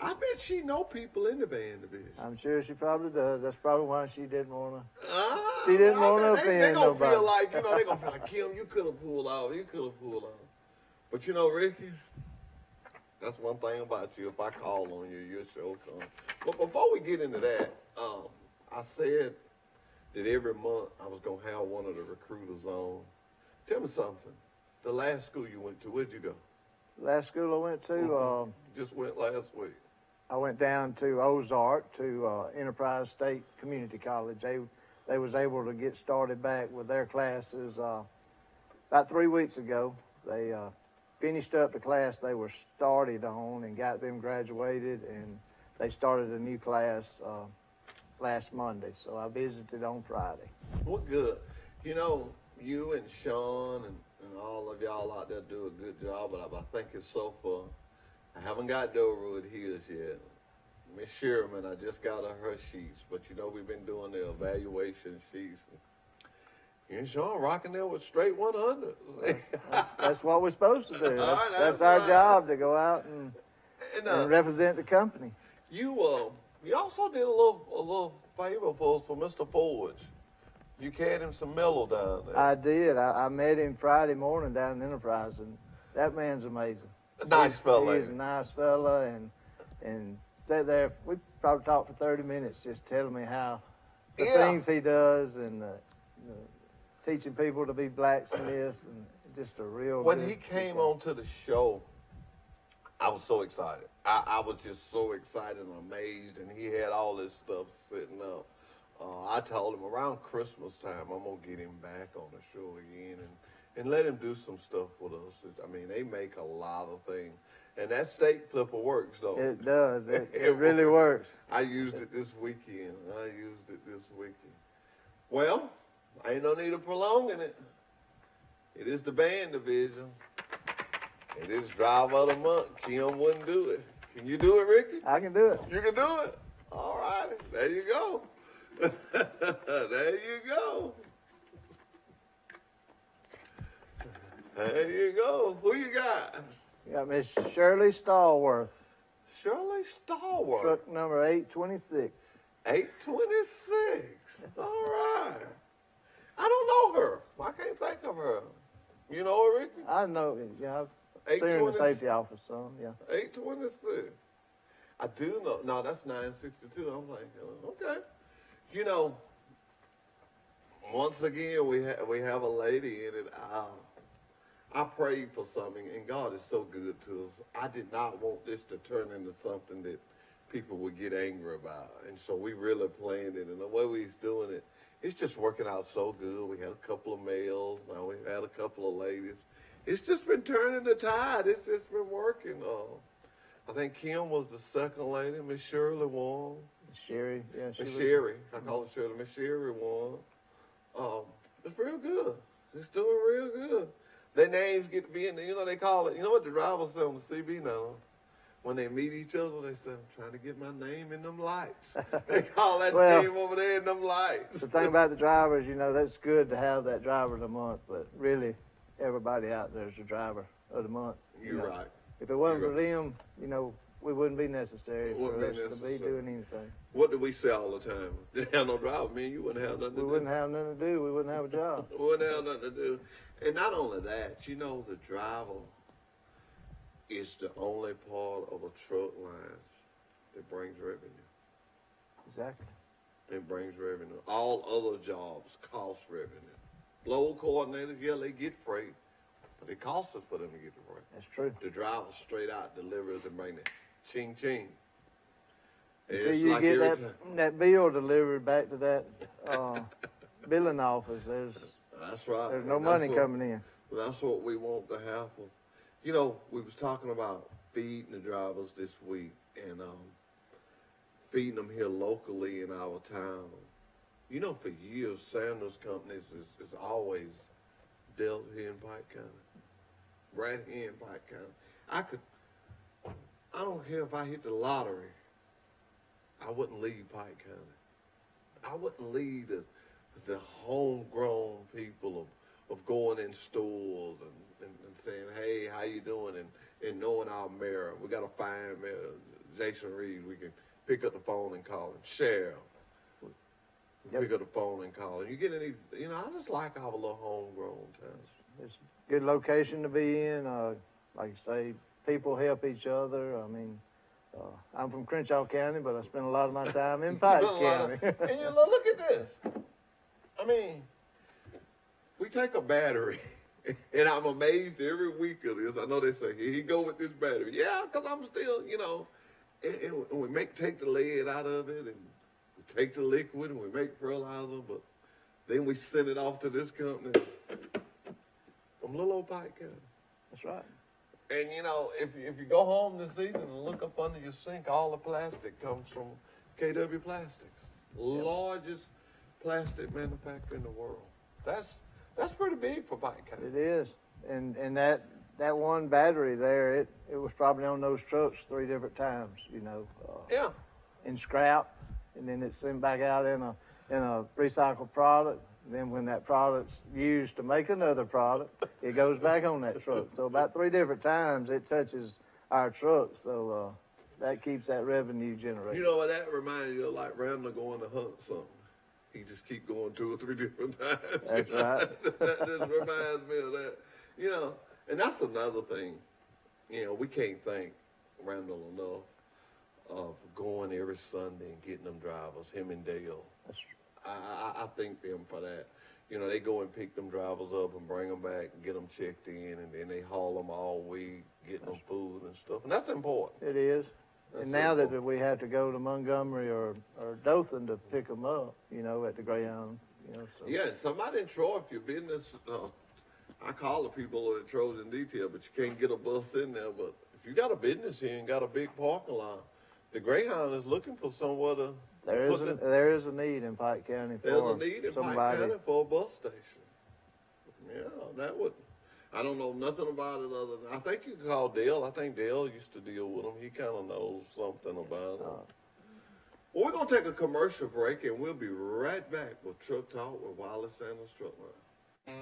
I bet she know people in the band division. I'm sure she probably does. That's probably why she didn't want to. She didn't want to offend nobody. They're gonna feel like, you know, they're gonna feel like, Kim, you could have pulled off. But you know, Ricky, that's one thing about you. If I call on you, your show comes. But before we get into that, I said that every month I was gonna have one of the recruiters on. Tell me something. The last school you went to, where'd you go? Last school I went to, just went last week. I went down to Ozark to Enterprise State Community College. They was able to get started back with their classes about 3 weeks ago. They finished up the class they were started on and got them graduated, and they started a new class last Monday. So I visited on Friday. Well, good. You know, you and Sean and all of y'all out there do a good job, but I think it's so fun. I haven't got Doverwood Hills yet. Miss Sherman, I just got her sheets, but you know we've been doing the evaluation sheets. You and Sean rocking there with straight 100s. That's what we're supposed to do. That's right. our job, to go out and represent the company. You also did a little favor for us for Mr. Forge. You carried him some mellow down there. I did. I met him Friday morning down in Enterprise, and that man's amazing. Nice fella. He's a nice fella, and sat there. We probably talked for 30 minutes, just telling me how the things he does, and teaching people to be blacksmiths, and just a real. When he came onto the show, I was so excited. I was just so excited and amazed, and he had all this stuff sitting up. I told him around Christmas time, I'm going to get him back on the show again and let him do some stuff with us. I mean, they make a lot of things. And that steak flipper works, though. It does. It really works. I used it this weekend. Well, ain't no need of prolonging it. It is the band division. It is driver of the month. Kim wouldn't do it. Can you do it, Ricky? I can do it. You can do it. All righty. There you go. There you go. There you go. Who you got? You got Miss Shirley Stallworth. Shirley Stallworth. Truck number 826. 826. All right. I don't know her. I can't think of her. You know her, Ricky? I know. Yeah, I've seen her in the safety office, so yeah. 826. I do know. No, that's 962. I'm thinking, okay. You know, once again, we have a lady in it. I prayed for something, and God is so good to us. I did not want this to turn into something that people would get angry about. And so we really planned it. And the way we're doing it, it's just working out so good. We had a couple of males. Now we've had a couple of ladies. It's just been turning the tide. It's just been working. I think Kim was the second lady. Miss Shirley won. Sherry, yeah. Miss Sherry. I call her Shirley. Miss Sherry won. It's real good. It's doing real good. Their names get to be in there. You know, they call it, you know what the drivers say on the CB now? When they meet each other, they say, I'm trying to get my name in them lights. They call that name over there in them lights. The thing about the drivers, you know, that's good to have that driver of the month, but really, everybody out there is the driver of the month. You're right. If it wasn't for them, you know, we wouldn't be necessary for us to be doing anything. What do we say all the time? Didn't have no driver, man. You wouldn't have nothing to do. We wouldn't have nothing to do. We wouldn't have a job. We wouldn't have nothing to do. And not only that, you know, the driver is the only part of a truck line that brings revenue. Exactly. It brings revenue. All other jobs cost revenue. Load coordinators, yeah, they get freight, but it costs us for them to get the freight. That's true. The driver straight out delivers and bring it. Ching, ching. Until you like get that bill delivered back to that billing office, that's right. There's no money coming in. That's what we want to happen. You know, we was talking about feeding the drivers this week and feeding them here locally in our town. You know, for years, Sanders Companies is always dealt here in Pike County. Right here in Pike County. I don't care if I hit the lottery, I wouldn't leave Pike County. I wouldn't leave the homegrown people of going in stores and saying, hey, how you doing? And knowing our mayor. We got a fine mayor, Jason Reed. We can pick up the phone and call him. Sheriff. Pick up the phone and call him. You get in these, you know, I just like our little homegrown towns. It's a good location to be in. Like you say, people help each other. I mean, I'm from Crenshaw County, but I spend a lot of my time in Pike County. And you look at this. I mean, we take a battery, and I'm amazed every week of this. I know they say, here you go with this battery. Yeah, because I'm still, you know, and we take the lead out of it, and we take the liquid, and we make fertilizer, but then we send it off to this company from little old Pike County. That's right. And, you know, if you go home this evening and look up under your sink, all the plastic comes from KW Plastics, largest plastic manufacturer in the world. That's pretty big for Pike County. It is. And that one battery there, it was probably on those trucks 3 different times, you know. In scrap, and then it's sent back out in a recycled product. Then when that product's used to make another product, it goes back on that truck. So about 3 different times it touches our truck. So that keeps that revenue generated. You know what that reminds you of? Like Randall going to hunt something. He just keep going 2 or 3 different times. That's right. That just reminds me of that. You know, and that's another thing. You know, we can't thank Randall enough of going every Sunday and getting them drivers, him and Dale. I thank them for that. You know, they go and pick them drivers up and bring them back and get them checked in, and then they haul them all week, getting them food and stuff. And that's important. It is. That's and now important. that we have to go to Montgomery or Dothan to pick them up, you know, at the Greyhound, you know. So. Yeah, and somebody in Troy, if your business, I call the people at Trojan Detail, but you can't get a bus in there. But if you got a business here and got a big parking lot, the Greyhound is looking for somewhere to. There is a need in Pike County for There's a need in somebody. Pike County for a bus station. Yeah, that would. I don't know nothing about it other than I think you can call Dale. I think Dale used to deal with them. He kind of knows something about it. Well, we're going to take a commercial break, and we'll be right back with Truck Talk with Wiley Sanders Truck Line.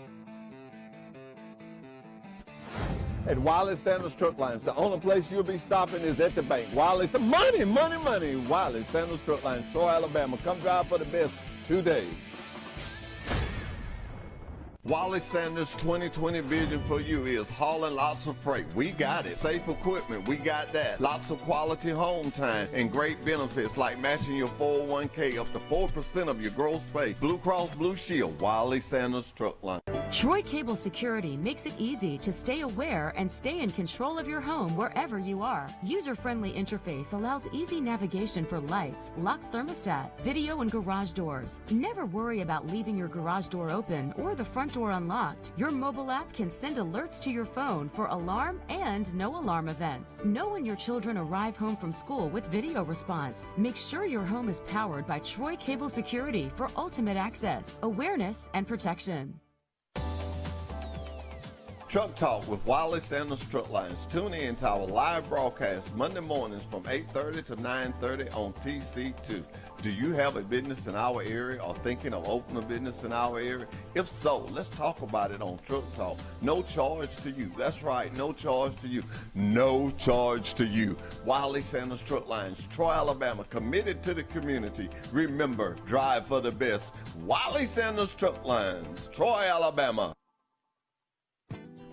At Wiley Sanders Truck Lines, the only place you'll be stopping is at the bank. Wiley, some money, money, money. Wiley Sanders Truck Lines, Troy, Alabama. Come drive for the best today. Wiley Sanders' 2020 vision for you is hauling lots of freight. We got it. Safe equipment, we got that. Lots of quality home time and great benefits like matching your 401k up to 4% of your gross pay. Blue Cross Blue Shield, Wiley Sanders Truck Line. Troy Cable Security makes it easy to stay aware and stay in control of your home wherever you are. User-friendly interface allows easy navigation for lights, locks thermostat, video and garage doors. Never worry about leaving your garage door open or the front door unlocked. Your mobile app can send alerts to your phone for alarm and no alarm events. Know when your children arrive home from school with video response. Make sure your home is powered by Troy Cable Security for ultimate access, awareness, and protection. Truck Talk with Wiley Sanders Truck Lines. Tune in to our live broadcast Monday mornings from 8:30 to 9:30 on TC2. Do you have a business in our area or thinking of opening a business in our area? If so, let's talk about it on Truck Talk. No charge to you. That's right, no charge to you. No charge to you. Wiley Sanders Truck Lines, Troy, Alabama, committed to the community. Remember, drive for the best. Wiley Sanders Truck Lines, Troy, Alabama.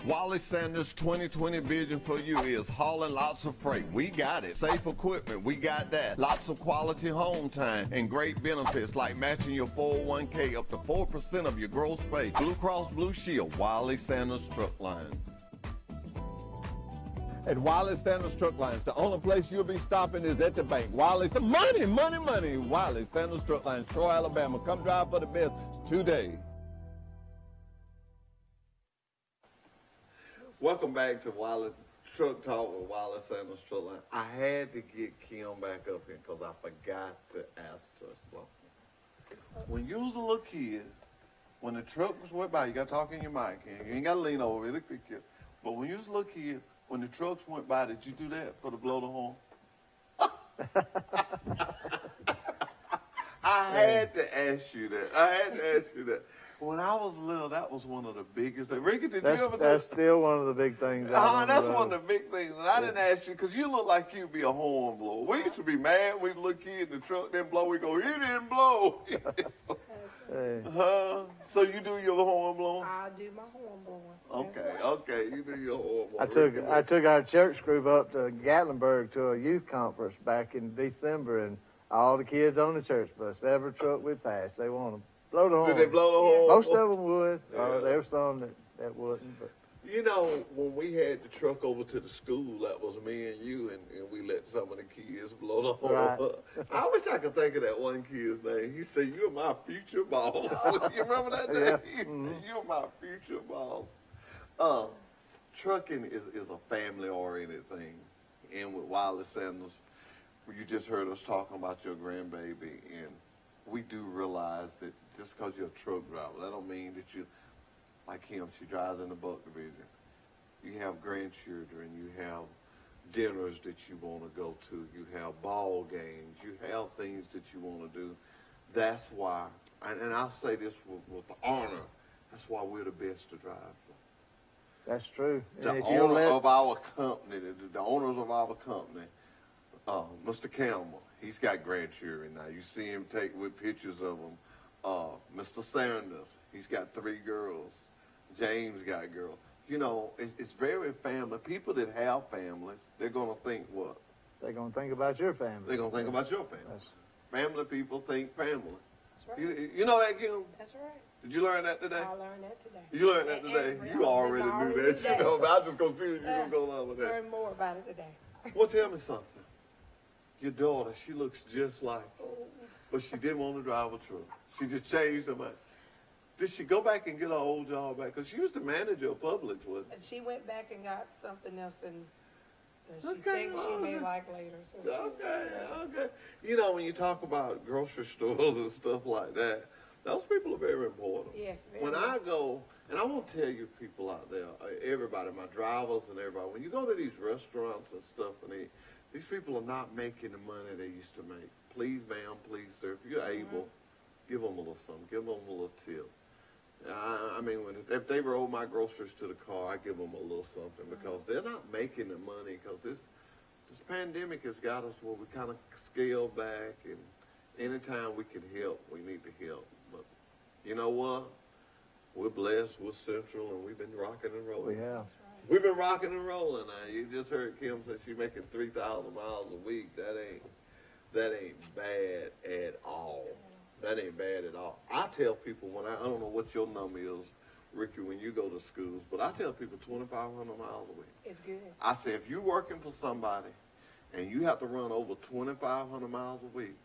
Wiley Sanders' 2020 vision for you is hauling lots of freight. We got it. Safe equipment, we got that. Lots of quality home time and great benefits like matching your 401k up to 4% of your gross pay. Blue Cross Blue Shield, Wiley Sanders Truck Line. At Wiley Sanders Truck Lines, the only place you'll be stopping is at the bank. Wiley, some money, money, money. Wiley Sanders Truck Lines, Troy, Alabama. Come drive for the best today. Welcome back to Wiley Truck Talk with Wiley Sanders Truck Line. I had to get Kim back up here because I forgot to ask her something. When you was a little kid, when the trucks went by, you got to talk in your mic, and you ain't got to lean over, it'll pick you. But when you was a little kid, when the trucks went by, did you do that for the blow the horn? I had to ask you that. When I was little, that was one of the biggest things. Ricky, did you ever do that? That's still one of the big things. That's one of the big things. And I didn't ask you because you look like you'd be a horn blower. We used to be mad. We'd look kid in the truck didn't blow. We go, he didn't blow. Hey. So you do your horn blowing? I do my horn blowing. Okay, you do your horn blowing. I took our church group up to Gatlinburg to a youth conference back in December, and all the kids on the church bus, every truck we passed, they want to blow the horn. Did they blow the horn? Most of them would. Yeah. There were some that wouldn't. But. You know, when we had the truck over to the school, that was me and you, and we let some of the kids blow the horn. Right. I wish I could think of that one kid's name. He said, "You're my future boss." You remember that name? Yeah. He said, "You're my future boss." Trucking is a family-oriented thing. And with Wiley Sanders, you just heard us talking about your grandbaby, and we do realize that just because you're a truck driver, that don't mean that you, like him, she drives in the Buck division. You have grandchildren, you have dinners that you want to go to, you have ball games, you have things that you want to do. That's why, and I'll say this with honor, that's why we're the best to drive for. That's true. The And if owner of our company, the owners of our company, Mr. Campbell, he's got grandchildren now. You see him take with pictures of them. Mr. Sanders, he's got 3 girls. James got girls. You know, it's very family. People that have families, they're going to think what? They're going to think about your family. They're going to think about your family. Family people think family. That's right. You know that, Kim? That's right. Did you learn that today? I learned that today. You learned that today? You already knew that. You know, but I'm just going to see what you're going to go on with that. Learn more about it today. Well, tell me something. Your daughter, she looks just like you, but she didn't want to drive a truck. She just changed her mind. Did she go back and get her old job back? Because she was the manager of Publix, wasn't And she went back and got something else and she Okay, thinks she may like later. So Okay. You know, when you talk about grocery stores and stuff like that, those people are very important. Yes, very When much. I go, and I want to tell you people out there, everybody, my drivers and everybody, when you go to these restaurants and stuff, and these people are not making the money they used to make. Please, ma'am, please, sir, if you're able, give them a little something. Give them a little tip. I mean, if they roll my groceries to the car, I give them a little something because they're not making the money because this pandemic has got us where we kind of scale back, and anytime we can help, we need to help. But you know what? We're blessed, we're central, and we've been rocking and rolling. We have. We've been rocking and rolling now. You just heard Kim say she's making 3,000 miles a week. That ain't bad at all. That ain't bad at all. I tell people when I don't know what your number is, Ricky, when you go to schools, but I tell people 2,500 miles a week. it's good. I say if you're working for somebody and you have to run over 2,500 miles a week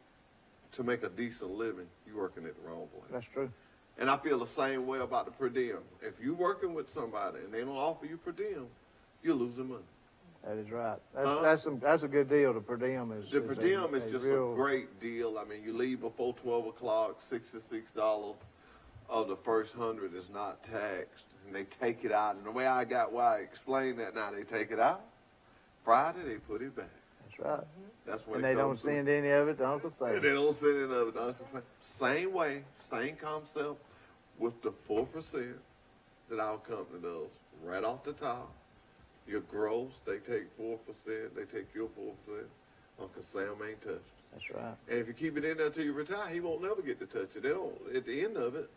to make a decent living, you're working at the wrong place. That's true. And I feel the same way about the per diem. If you're working with somebody and they don't offer you per diem, you're losing money. That is right. Huh? That's a good deal. The per diem is. The per diem is just real, a great deal. I mean, you leave before 12 o'clock, $66 of the first 100 is not taxed. And they take it out. And the way I explain that now, they take it out. Friday, they put it back. That's right. That's when And it they don't comes to- send any of it to Uncle They Sam. don't send it up to Uncle Sam. Same way, same concept with the 4% that our company does. Right off the top, your gross, they take 4%, they take your 4%. Uncle Sam ain't touched it. That's right. And if you keep it in there till you retire, he won't never get to touch it. They don't. At the end of it,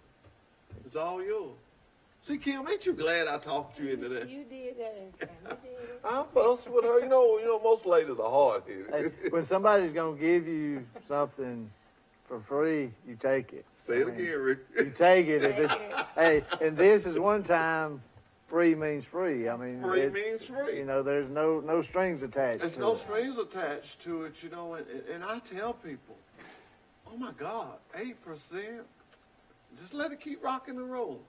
it's all yours. See, Kim, ain't you glad I talked you into that? You did that, you did it. I fuss with her. You know, most ladies are hard-headed. Hey, when somebody's gonna give you something for free, you take it. Say it again, Rick. You take it. If it's, hey, and this is one time. Free means free. I mean, Free means free. You know, there's no strings attached. There's to no it. strings attached to it, you know, and I tell people, oh my God, 8%, just let it keep rocking and rolling.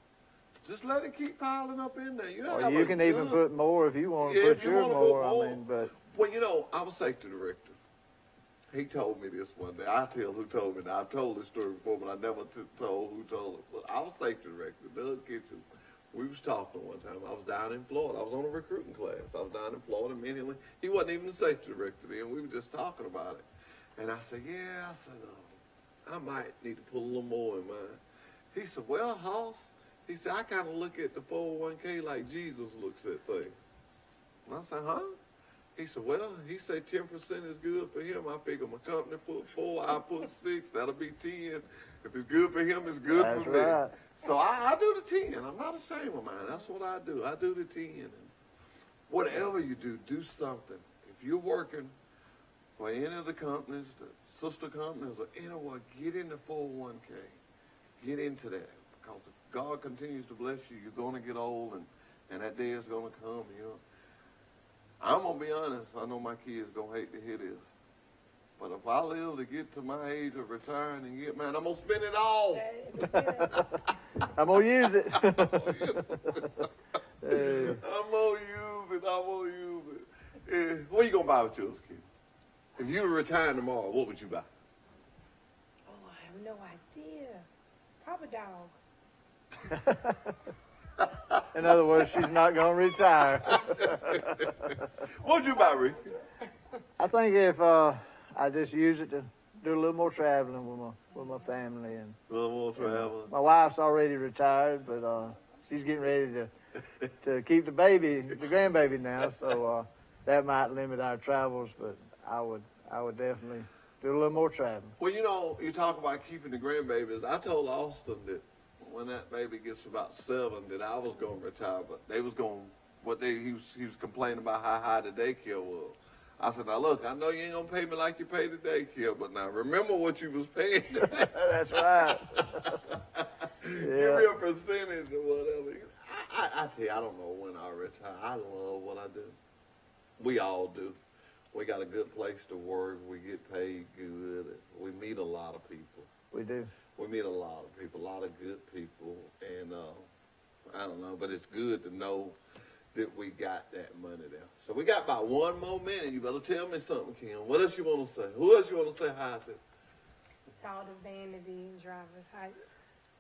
Just let it keep piling up in there. Or you can even put more if you want to Yeah, put if you your wanna more. put more. I mean, but Well, you know, I was safety director. He told me this one day. I tell who told me. Now, I've told this story before, but I never told who told it. But I was safety director, Doug Kitchen. We was talking one time. I was down in Florida. I was on a recruiting class. I was down in Florida. Me and him, he wasn't even the safety director then. We were just talking about it. And I said, yeah, I might need to put a little more in mine. He said, well, Hoss, he said, I kind of look at the 401k like Jesus looks at things. And I said, huh? He said, well, he said 10% is good for him. I figure my company put 4, I put 6, that'll be 10. If it's good for him, it's good that's for me. right. So I do the 10. I'm not ashamed of mine. That's what I do. I do the 10. And whatever you do, do something. If you're working for any of the companies, the sister companies, or anyone, get in the 401k. Get into that. Because if God continues to bless you, you're going to get old, and that day is going to come. You know, I'm going to be honest. I know my kids going to hate to hear this. But if I live to get to my age of retiring and get mine, I'm going to spend it all. I'm gonna use it. I'm going to use it. What are you going to buy with yours, kid? If you were retiring tomorrow, what would you buy? Oh, I have no idea. Probably dog. In other words, she's not gonna retire. What would you buy, Rick? I think if I just use it to do a little more traveling with my family, and A little more travel. my wife's already retired, but she's getting ready to keep the grandbaby now, so that might limit our travels. But I would definitely Do a little more traveling. Well, you know, you talk about keeping the grandbabies. I told Austin that when that baby gets about 7, that I was going to retire, but they was going. He was complaining about how high the daycare was. I said, now look, I know you ain't gonna pay me like you paid the daycare, but now remember what you was paying. That's right. Give me a percentage or whatever. I tell you, I don't know when I retire. I love what I do. We all do. We got a good place to work. We get paid good. We meet a lot of people. We do. We meet a lot of people, a lot of good people, and I don't know, but it's good to know that we got that money there. So we got about 1 more minute. You better tell me something, Kim. What else you want to say? Who else you want to say hi to? Tell the vanity drivers hi.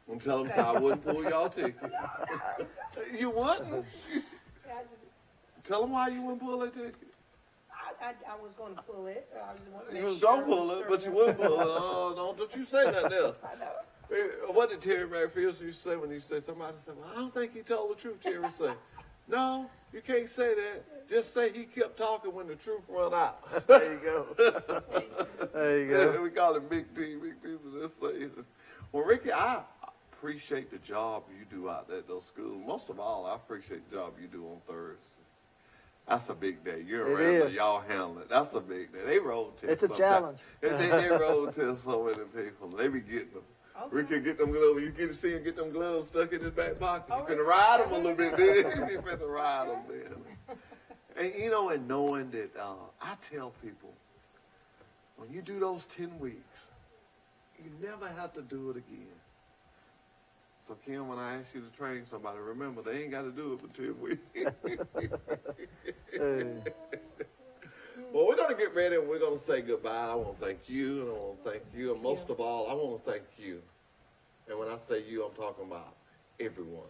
I'm telling them I wouldn't pull y'all ticket. You wouldn't? Yeah, Tell them why you wouldn't pull that ticket. I was going to pull it. I just wanted to make You was sure going to pull it, but you wouldn't pull it. Oh, don't you say nothing else. I know. What did Terry McPherson used to say when you say somebody said, well, I don't think he told the truth, Terry say. No, you can't say that. Just say he kept talking when the truth run out. There you go. There you go. We call him Big T. Big T. So just say, well, Ricky, I appreciate the job you do out there at those schools. Most of all, I appreciate the job you do on Thursdays. That's a big day. You're It around there, is. y'all handle it. That's a big day. They road test. It's a sometimes. challenge. They road test so many people. They be getting them. Okay. Ricky get them gloves. You get to see him get them gloves stuck in his back pocket. Oh, You finna really? ride them a little bit, then. You finna ride them, then. And you know, and knowing that, I tell people, when you do those 10 weeks, you never have to do it again. So Kim, when I ask you to train somebody, remember they ain't got to do it for 10 weeks. Well, we're gonna get ready and we're gonna say goodbye. I want to thank you, and I want to thank you, and most of all, I want to thank you. And when I say you, I'm talking about everyone.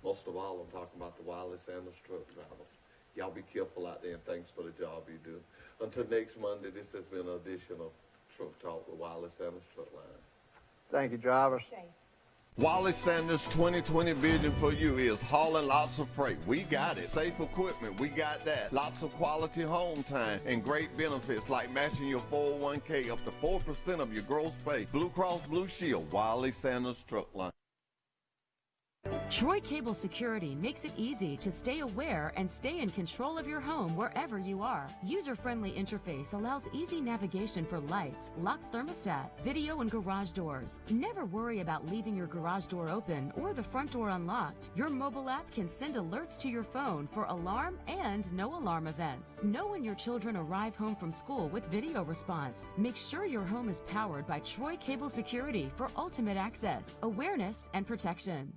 Most of all, I'm talking about the Wiley Sanders truck drivers. Y'all be careful out there, and thanks for the job you do. Until next Monday, this has been an edition of Truck Talk with Wiley Sanders Truck Line. Thank you, drivers. Safe. Wiley Sanders' 2020 vision for you is hauling lots of freight. We got it. Safe equipment, we got that. Lots of quality home time and great benefits like matching your 401k up to 4% of your gross pay. Blue Cross Blue Shield, Wiley Sanders Truck Line. Troy Cable Security makes it easy to stay aware and stay in control of your home wherever you are. User-friendly interface allows easy navigation for lights, locks thermostat, video and garage doors. Never worry about leaving your garage door open or the front door unlocked. Your mobile app can send alerts to your phone for alarm and no alarm events. Know when your children arrive home from school with video response. Make sure your home is powered by Troy Cable Security for ultimate access, awareness, and protection.